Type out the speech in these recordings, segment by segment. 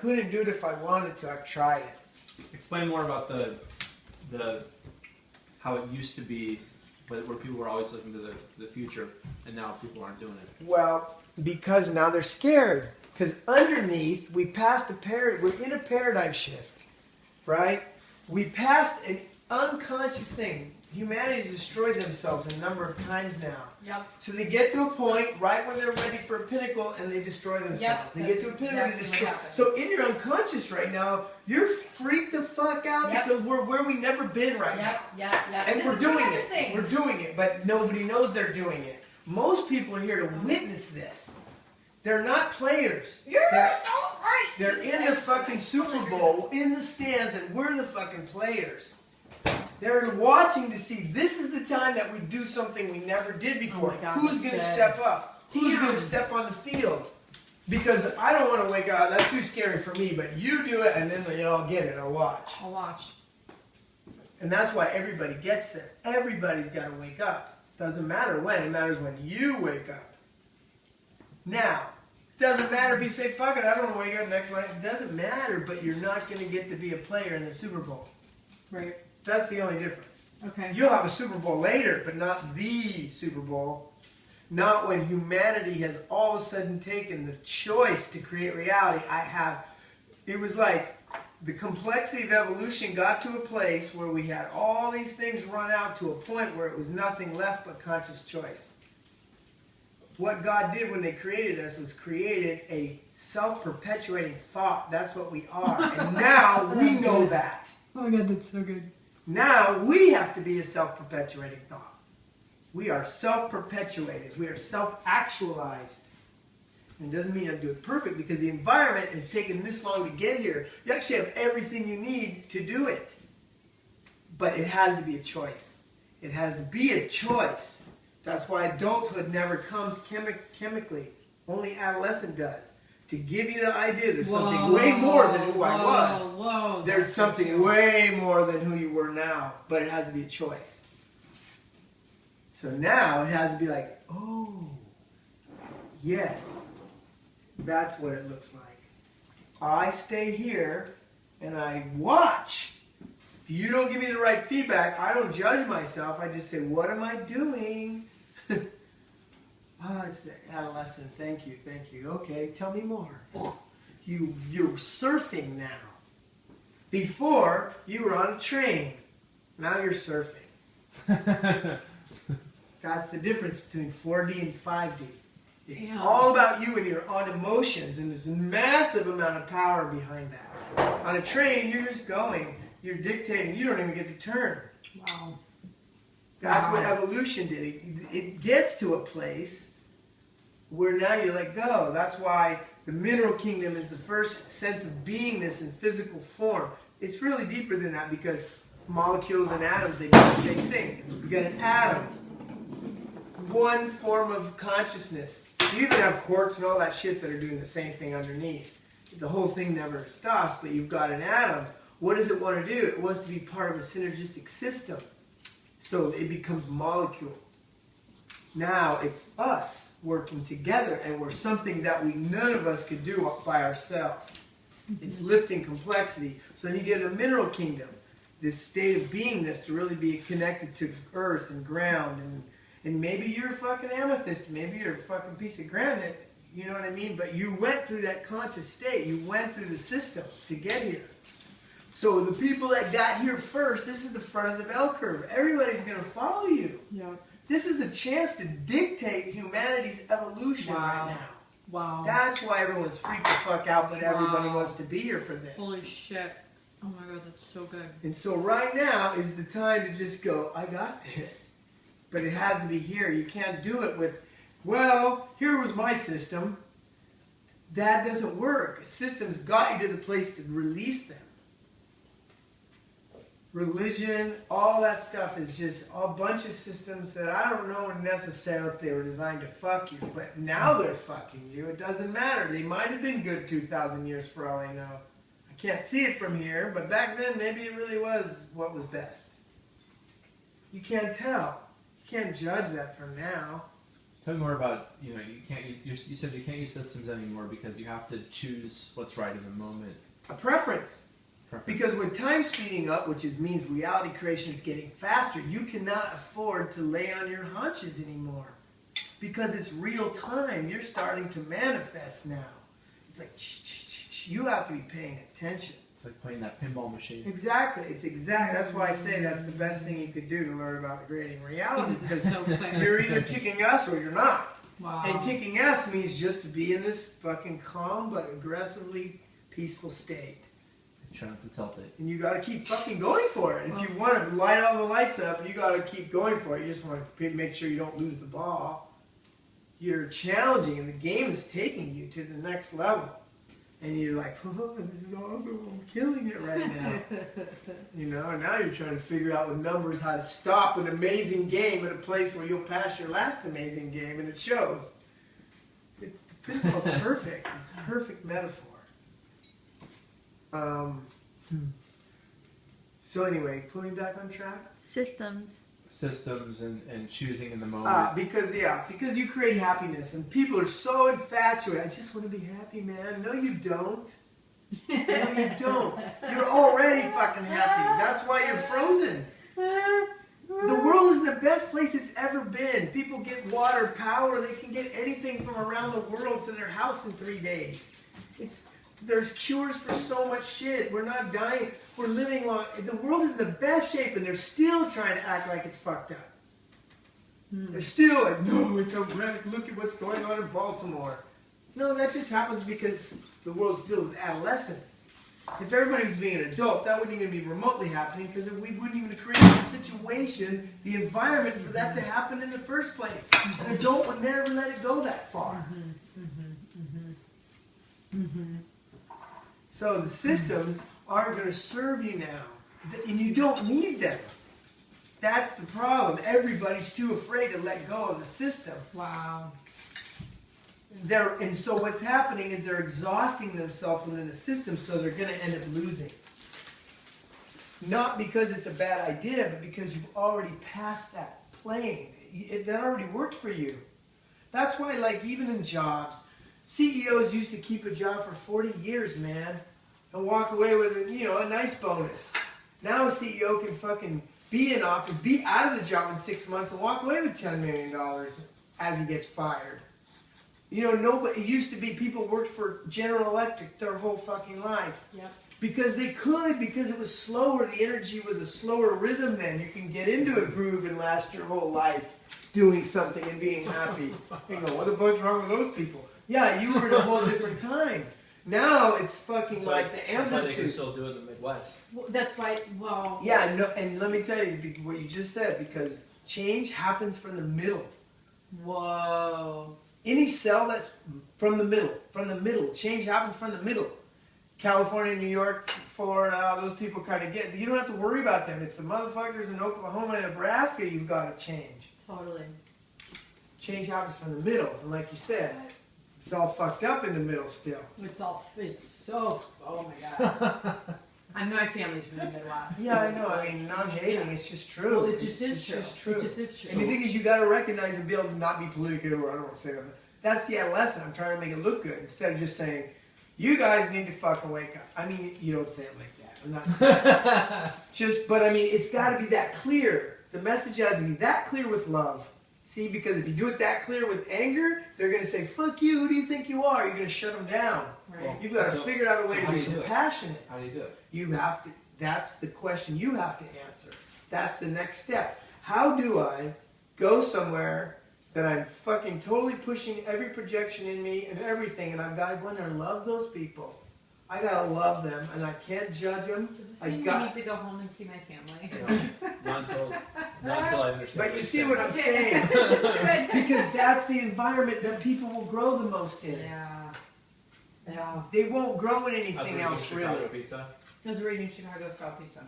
couldn't do it if I wanted to. I've tried it. Explain more about the how it used to be, where people were always looking to the future, and now people aren't doing it. Well, because now they're scared. Because underneath, we're in a paradigm shift, right? We passed an unconscious thing. Humanity's destroyed themselves a number of times now. Yep. So they get to a point right when they're ready for a pinnacle and they destroy themselves. Yep, They get to a pinnacle and they destroy. So in your unconscious right now, you're freaked the fuck out because we're where we've never been right now. And we're doing it. We're doing it, but nobody knows they're doing it. Most people are here to witness this. They're not players. You're so right. They're in the fucking Super Bowl, in the stands, and we're the fucking players. They're watching to see this is the time that we do something we never did before. God, who's going to step up? Who's going to step on the field? Because I don't want to wake up. That's too scary for me. But you do it, and then I'll get it. I'll watch. I'll watch. And that's why everybody gets there. Everybody's got to wake up. Doesn't matter when. It matters when you wake up. Now, it doesn't matter if you say, fuck it, I don't want to wake up next night. It doesn't matter, but you're not going to get to be a player in the Super Bowl. Right. That's the only difference. Okay. You'll have a Super Bowl later, but not the Super Bowl. Not when humanity has all of a sudden taken the choice to create reality. It was like the complexity of evolution got to a place where we had all these things run out to a point where it was nothing left but conscious choice. What God did when they created us was created a self-perpetuating thought. That's what we are. And now we know that. Oh my God, that's so good. Now we have to be a self-perpetuating thought. We are self-perpetuated. We are self-actualized. And it doesn't mean I do it perfect because the environment has taken this long to get here. You actually have everything you need to do it. But it has to be a choice. It has to be a choice. That's why adulthood never comes chemically. Only adolescent does. To give you the idea there's something way more than who I was. There's something way more than who you were now. But it has to be a choice. So now it has to be like, oh, yes, that's what it looks like. I stay here and I watch. If you don't give me the right feedback, I don't judge myself. I just say, what am I doing? Oh, it's the adolescent. Thank you, thank you. Okay, tell me more. You're surfing now. Before, you were on a train. Now you're surfing. That's the difference between 4D and 5D. It's all about you and your own emotions, and there's a massive amount of power behind that. On a train, you're just going. You're dictating. You don't even get to turn. Wow. That's what evolution did. It gets to a place where now you let go. That's why the mineral kingdom is the first sense of beingness in physical form. It's really deeper than that because molecules and atoms, they do the same thing. You get an atom, one form of consciousness. You even have quarks and all that shit that are doing the same thing underneath. The whole thing never stops, but you've got an atom. What does it want to do? It wants to be part of a synergistic system. So it becomes molecule. Now it's us working together, and we're something that none of us could do by ourselves. It's lifting complexity. So then you get a mineral kingdom, this state of beingness to really be connected to earth and ground. And maybe you're a fucking amethyst, maybe you're a fucking piece of granite, you know what I mean? But you went through that conscious state. You went through the system to get here. So the people that got here first, this is the front of the bell curve. Everybody's going to follow you. Yeah. This is the chance to dictate humanity's evolution right now. Wow. That's why everyone's freaked the fuck out, but everybody wants to be here for this. Holy shit. Oh my God, that's so good. And so right now is the time to just go, I got this. But it has to be here. You can't do it with, well, here was my system. That doesn't work. A system's got you to the place to release them. Religion, all that stuff is just a bunch of systems that I don't know necessarily if they were designed to fuck you, but now they're fucking you. It doesn't matter. They might have been good 2,000 years for all I know. I can't see it from here, but back then maybe it really was what was best. You can't tell. You can't judge that from now. Tell me more about, you can't you said you can't use systems anymore because you have to choose what's right in the moment. A preference. Because with time speeding up, which means reality creation is getting faster, you cannot afford to lay on your haunches anymore. Because it's real time. You're starting to manifest now. It's like, you have to be paying attention. It's like playing that pinball machine. Exactly. That's why I say that's the best thing you could do to learn about creating reality. Because so clear. you're either kicking ass or you're not. Wow. And kicking ass means just to be in this fucking calm but aggressively peaceful state. Try not to tilt it. And you gotta keep fucking going for it. If you want to light all the lights up, you gotta keep going for it. You just want to make sure you don't lose the ball. You're challenging, and the game is taking you to the next level. And you're like, oh, this is awesome. I'm killing it right now. And now you're trying to figure out with numbers how to stop an amazing game at a place where you'll pass your last amazing game, and it shows. The pinball's perfect. It's a perfect metaphor. So anyway, pulling back on track. Systems and choosing in the moment. Because you create happiness, and people are so infatuated. I just want to be happy, man. No, you don't. No, you don't. You're already fucking happy. That's why you're frozen. The world is the best place it's ever been. People get water, power. They can get anything from around the world to their house in 3 days. There's cures for so much shit. We're not dying. We're living long. The world is in the best shape, and they're still trying to act like it's fucked up. They're still like, no, it's a wreck. Look at what's going on in Baltimore. No, that just happens because the world's filled with adolescents. If everybody was being an adult, that wouldn't even be remotely happening because we wouldn't even create the situation, the environment for that to happen in the first place. An adult would never let it go that far. So the systems aren't going to serve you now, and you don't need them. That's the problem. Everybody's too afraid to let go of the system. Wow. And so what's happening is they're exhausting themselves within the system, so they're going to end up losing. Not because it's a bad idea, but because you've already passed that plane. That already worked for you. That's why, like, even in jobs, CEOs used to keep a job for 40 years, man, and walk away with a nice bonus. Now a CEO can fucking be in office, be out of the job in 6 months, and walk away with $10 million as he gets fired. Nobody. It used to be people worked for General Electric their whole fucking life. Yep. Because they could, because it was slower. The energy was a slower rhythm then. You can get into a groove and last your whole life doing something and being happy. You go, what the fuck's wrong with those people? Yeah, you were in a whole different time. Now it's fucking like the That's why they can amplitude. still do it in the Midwest. Well, that's why. Well. Yeah, no, and let me tell you what you just said, because change happens from the middle. Whoa. Any cell that's from the middle, change happens from the middle. California, New York, Florida, those people kind of get, you don't have to worry about them. It's the motherfuckers in Oklahoma and Nebraska you've got to change. Totally. Change happens from the middle, and like you said, it's all fucked up in the middle still. It's so, oh my God. My family's from the Midwest. Yeah, I know. I mean, non-hating, it's just true. Well, it just is true. Just true. It just is true. And the thing is, you got to recognize and be able to not be political, or I don't want to say that. That's the adolescent. I'm trying to make it look good instead of just saying, you guys need to fucking wake up. I mean, you don't say it like that. I'm not saying that. But I mean, it's got to be that clear. The message has to be that clear with love. See, because if you do it that clear with anger, they're going to say, fuck you, who do you think you are? You're going to shut them down. Right. Well, You've got to figure out a way to be do it? compassionate. How do you do it? You have to, that's the question you have to answer. That's the next step. How do I go somewhere that I'm fucking totally pushing every projection in me and everything, and I've got to go in there and love those people. I got to love them, and I can't judge them. Does this mean we need to go home and see my family? Not until I understand. But you see what I'm saying? Because that's the environment that people will grow the most in. Yeah. Yeah. They won't grow in That's anything where else, you get Chicago really. pizza. Because we're eating Chicago style pizza.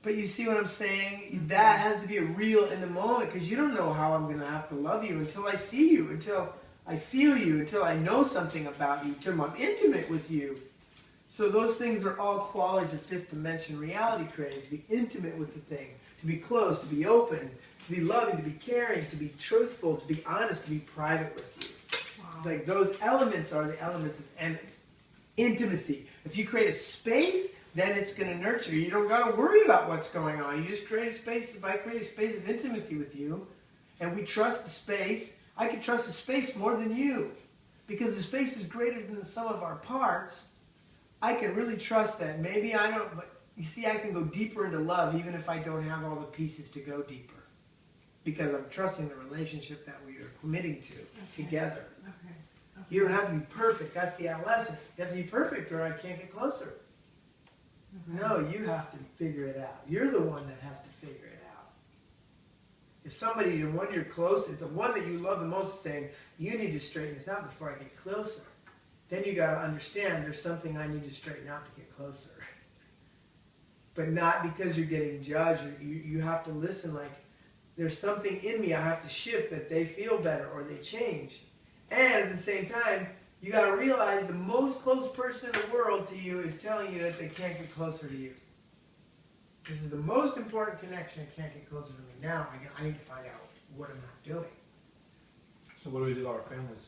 But you see what I'm saying? That has to be a real in the moment, because you don't know how I'm going to have to love you until I see you, until I feel you, until I know something about you, until I'm intimate with you. So those things are all qualities of fifth dimension reality creating, to be intimate with the thing. to be close, to be open, to be loving, to be caring, to be truthful, to be honest, to be private with you. Wow. It's like those elements are the elements of intimacy. If you create a space, then it's going to nurture. You don't got to worry about what's going on. You just create a space. If I create a space of intimacy with you, and we trust the space, I can trust the space more than you. Because the space is greater than the sum of our parts, I can really trust that. Maybe I don't, but you see, I can go deeper into love even if I don't have all the pieces to go deeper. Because I'm trusting the relationship that we are committing to together. Okay. You don't have to be perfect. That's the adolescent. You have to be perfect or I can't get closer. Okay. No, you have to figure it out. You're the one that has to figure it out. If somebody, the one you're closest, the one that you love the most is saying, you need to straighten this out before I get closer, then you got to understand there's something I need to straighten out to get closer. But not because you're getting judged. You have to listen like, there's something in me I have to shift that they feel better or they change. And at the same time, you got to realize the most close person in the world to you is telling you that they can't get closer to you. This is the most important connection. It can't get closer to me. Now I need to find out what am I doing. So what do we do to our families?